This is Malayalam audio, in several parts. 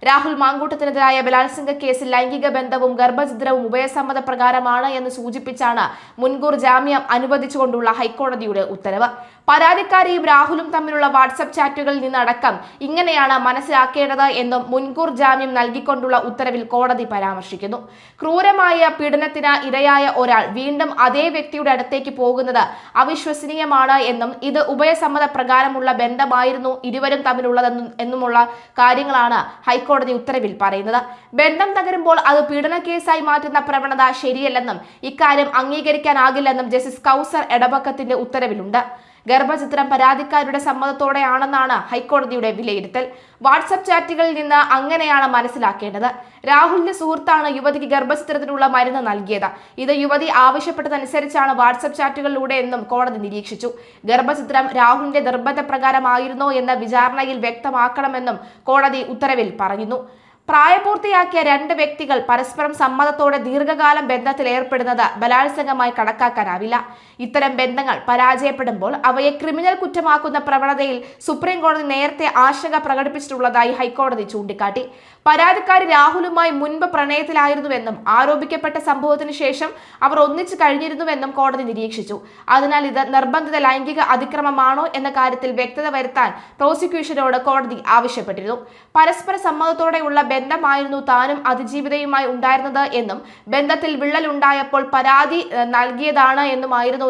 രാഹുൽ മാങ്കൂട്ടത്തിനെതിരായ ബലാത്സംഗ കേസിൽ ലൈംഗിക ബന്ധവും ഗർഭഛിദ്രവും ഉഭയസമ്മത പ്രകാരമാണ് എന്ന് സൂചിപ്പിച്ചാണ് മുൻകൂർ ജാമ്യം അനുവദിച്ചുകൊണ്ടുള്ള ഹൈക്കോടതിയുടെ ഉത്തരവ്. പരാതിക്കാരിയും രാഹുലും തമ്മിലുള്ള വാട്സ്ആപ്പ് ചാറ്റുകളിൽ നിന്നടക്കം ഇങ്ങനെയാണ് മനസ്സിലാക്കേണ്ടത് എന്നും മുൻകൂർ ജാമ്യം നൽകിക്കൊണ്ടുള്ള ഉത്തരവിൽ കോടതി പരാമർശിക്കുന്നു. ക്രൂരമായ പീഡനത്തിന് ഇരയായ ഒരാൾ വീണ്ടും അതേ വ്യക്തിയുടെ അടുത്തേക്ക് പോകുന്നത് അവിശ്വസനീയമാണ് എന്നും ഇത് ഉഭയസമ്മത പ്രകാരമുള്ള ബന്ധമായിരുന്നു ഇരുവരും തമ്മിലുള്ളതെന്നുമുള്ള കാര്യങ്ങളാണ് ഹൈക്കോടതി ഉത്തരവിൽ പറയുന്നത്. ബന്ധം തകരുമ്പോൾ അത് പീഡന കേസായി മാറ്റുന്ന പ്രവണത ശരിയല്ലെന്നും ഇക്കാര്യം അംഗീകരിക്കാനാകില്ലെന്നും ജസ്റ്റിസ് കൗസർ എടബക്കത്തിന്റെ ഉത്തരവിലുണ്ട്. ഗർഭചിത്രം പരാതിക്കാരുടെ സമ്മതത്തോടെയാണെന്നാണ് ഹൈക്കോടതിയുടെ വിലയിരുത്തൽ. വാട്സ്ആപ്പ് ചാറ്റുകളിൽ നിന്ന് അങ്ങനെയാണ് മനസ്സിലാക്കേണ്ടത്. രാഹുലിന്റെ സുഹൃത്താണ് യുവതിക്ക് ഗർഭചിത്രത്തിനുള്ള മരുന്ന് നൽകിയത്. ഇത് യുവതി ആവശ്യപ്പെട്ടതനുസരിച്ചാണ് വാട്സ്ആപ്പ് ചാറ്റുകളിലൂടെ എന്നും കോടതി നിരീക്ഷിച്ചു. ഗർഭചിത്രം രാഹുലിന്റെ നിർബന്ധപ്രകാരമായിരുന്നോ എന്ന് വിചാരണയിൽ വ്യക്തമാക്കണമെന്നും കോടതി ഉത്തരവിൽ പറയുന്നു. പ്രായപൂർത്തിയാക്കിയ രണ്ട് വ്യക്തികൾ പരസ്പരം സമ്മതത്തോടെ ദീർഘകാലം ബന്ധത്തിൽ ഏർപ്പെടുന്നത് ബലാത്സംഗമായി കണക്കാക്കാനാവില്ല. ഇത്തരം ബന്ധങ്ങൾ പരാജയപ്പെടുമ്പോൾ അവയെ ക്രിമിനൽ കുറ്റമാക്കുന്ന പ്രവണതയിൽ സുപ്രീം കോടതി നേരത്തെ ആശങ്ക പ്രകടിപ്പിച്ചിട്ടുള്ളതായി ഹൈക്കോടതി ചൂണ്ടിക്കാട്ടി. പരാതിക്കാരി രാഹുലുമായി മുൻപ് പ്രണയത്തിലായിരുന്നുവെന്നും ആരോപിക്കപ്പെട്ട സംഭവത്തിന് ശേഷം അവർ ഒന്നിച്ചു കഴിഞ്ഞിരുന്നുവെന്നും കോടതി നിരീക്ഷിച്ചു. അതിനാൽ ഇത് നിർബന്ധിത ലൈംഗിക അതിക്രമമാണോ എന്ന കാര്യത്തിൽ വ്യക്തത വരുത്താൻ പ്രോസിക്യൂഷനോട് കോടതി ആവശ്യപ്പെട്ടിരുന്നു. പരസ്പര സമ്മതത്തോടെയുള്ള ബന്ധമായിരുന്നു താനും അതിജീവിതയുമായി ഉണ്ടായിരുന്നത് എന്നും ബന്ധത്തിൽ വിള്ളലുണ്ടായപ്പോൾ പരാതി നൽകിയതാണ് എന്നുമായിരുന്നു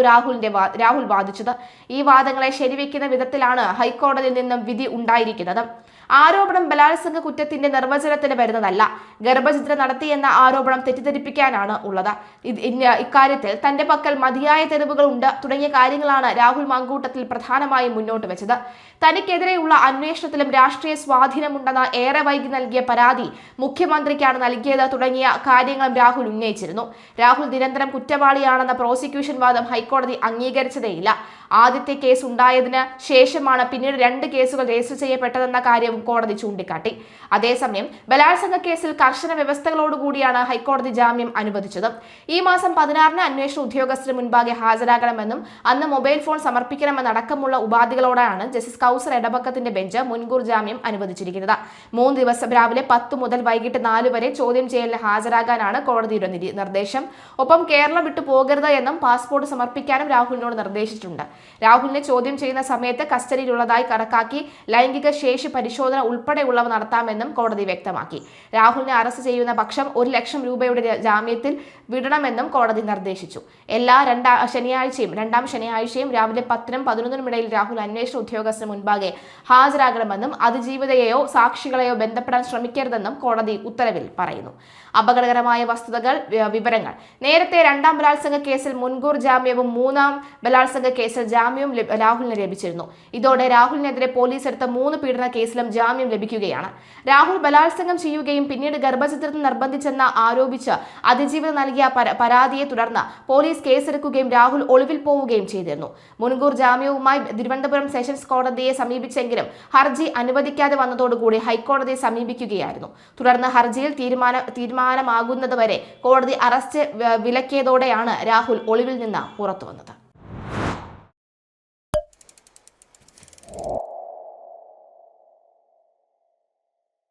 രാഹുൽ വാദിച്ചത്. ഈ വാദങ്ങളെ ശരിവെക്കുന്ന വിധത്തിലാണ് ഹൈക്കോടതിയിൽ നിന്നും വിധി ഉണ്ടായിരിക്കുന്നത്. ആരോപണം ബലാത്സംഗ കുറ്റത്തിന്റെ നിർവചനത്തിന് വരുന്നതല്ല. ഗർഭചിത്രം നടത്തിയെന്ന ആരോപണം തെറ്റിദ്ധരിപ്പിക്കാനാണ് ഉള്ളത്. ഇക്കാര്യത്തിൽ തന്റെ പക്കൽ മതിയായ തെളിവുകൾ ഉണ്ട് തുടങ്ങിയ കാര്യങ്ങളാണ് രാഹുൽ മാങ്കൂട്ടത്തിൽ പ്രധാനമായും മുന്നോട്ട് വെച്ചത്. തനിക്കെതിരെയുള്ള അന്വേഷണത്തിലും രാഷ്ട്രീയ സ്വാധീനമുണ്ടെന്ന ഏറെ വൈകി നൽകിയ പരാതി മുഖ്യമന്ത്രിക്കാണ് നൽകിയത് തുടങ്ങിയ കാര്യങ്ങളും രാഹുൽ ഉന്നയിച്ചിരുന്നു. രാഹുൽ നിരന്തരം കുറ്റവാളിയാണെന്ന പ്രോസിക്യൂഷൻ വാദം ഹൈക്കോടതി അംഗീകരിച്ചതേയില്ല. ആദ്യത്തെ കേസ് ഉണ്ടായതിന് ശേഷമാണ് പിന്നീട് 2 കേസുകൾ രജിസ്റ്റർ ചെയ്യപ്പെട്ടതെന്ന കാര്യവും കോടതി ചൂണ്ടിക്കാട്ടി. അതേസമയം ബലാത്സംഗ കേസിൽ കർശന വ്യവസ്ഥകളോടുകൂടിയാണ് ഹൈക്കോടതി ജാമ്യം അനുവദിച്ചത്. ഈ മാസം 16-ന് അന്വേഷണ ഉദ്യോഗസ്ഥന് മുൻപാകെ ഹാജരാകണമെന്നും അന്ന് മൊബൈൽ ഫോൺ സമർപ്പിക്കണമെന്നടക്കമുള്ള ഉപാധികളോടെയാണ് ജസ്റ്റിസ് കൗസർ എടബക്കത്തിന്റെ ബെഞ്ച് മുൻകൂർ ജാമ്യം അനുവദിച്ചിരിക്കുന്നത്. 3 ദിവസം രാവിലെ 10 മുതൽ വൈകിട്ട് 4 വരെ ചോദ്യം ചെയ്യലിന് ഹാജരാകാനാണ് കോടതിയുടെ നിർദ്ദേശം. ഒപ്പം കേരളം വിട്ടു പോകരുത് എന്നും പാസ്പോർട്ട് സമർപ്പിക്കാനും രാഹുലിനോട് നിർദ്ദേശിച്ചിട്ടുണ്ട്. രാഹുലിനെ ചോദ്യം ചെയ്യുന്ന സമയത്ത് കസ്റ്റഡിയിലുള്ളതായി കണക്കാക്കി ലൈംഗിക ശേഷി പരിശോധന ഉൾപ്പെടെയുള്ളവ നടത്താമെന്നും കോടതി വ്യക്തമാക്കി. രാഹുലിനെ അറസ്റ്റ് ചെയ്യുന്ന പക്ഷം 1 ലക്ഷം രൂപയുടെ ജാമ്യത്തിൽ വിടണമെന്നും കോടതി നിർദ്ദേശിച്ചു. എല്ലാ രണ്ടാം ശനിയാഴ്ചയും രാവിലെ 10-നും 11-നും ഇടയിൽ രാഹുൽ അന്വേഷണ ഉദ്യോഗസ്ഥന് മുൻപാകെ ഹാജരാകണമെന്നും അതിജീവിതയെയോ സാക്ഷികളെയോ ബന്ധപ്പെടാൻ ശ്രമിക്കരുതെന്നും കോടതി ഉത്തരവിൽ പറയുന്നു. അപകടകരമായ വിവരങ്ങൾ. നേരത്തെ 2ാം ബലാത്സംഗ കേസിൽ മുൻകൂർ ജാമ്യവും 3ാം ബലാത്സംഗ കേസിൽ ജാമ്യവും രാഹുലിന് ലഭിച്ചിരുന്നു. ഇതോടെ രാഹുലിനെതിരെ പോലീസ് എടുത്ത 3 പീഡന കേസിലും ജാമ്യം ലഭിക്കുകയാണ്. രാഹുൽ ബലാത്സംഗം ചെയ്യുകയും പിന്നീട് ഗർഭചിത്രത്തിന് നിർബന്ധിച്ചെന്ന് ആരോപിച്ച് അതിജീവിത നൽകിയ പരാതിയെ തുടർന്ന് പോലീസ് കേസെടുക്കുകയും രാഹുൽ ഒളിവിൽ പോവുകയും ചെയ്തിരുന്നു. മുൻകൂർ ജാമ്യവുമായി തിരുവനന്തപുരം സെഷൻസ് കോടതിയെ സമീപിച്ചെങ്കിലും ഹർജി അനുവദിക്കാതെ വന്നതോടുകൂടി ഹൈക്കോടതിയെ സമീപിക്കുകയായിരുന്നു. തുടർന്ന് ഹർജിയിൽ തീരുമാനമാകുന്നതുവരെ കോടതി അറസ്റ്റ് വിലക്കിയതോടെയാണ് രാഹുൽ ഒളിവിൽ നിന്ന് പുറത്തുവന്നത്.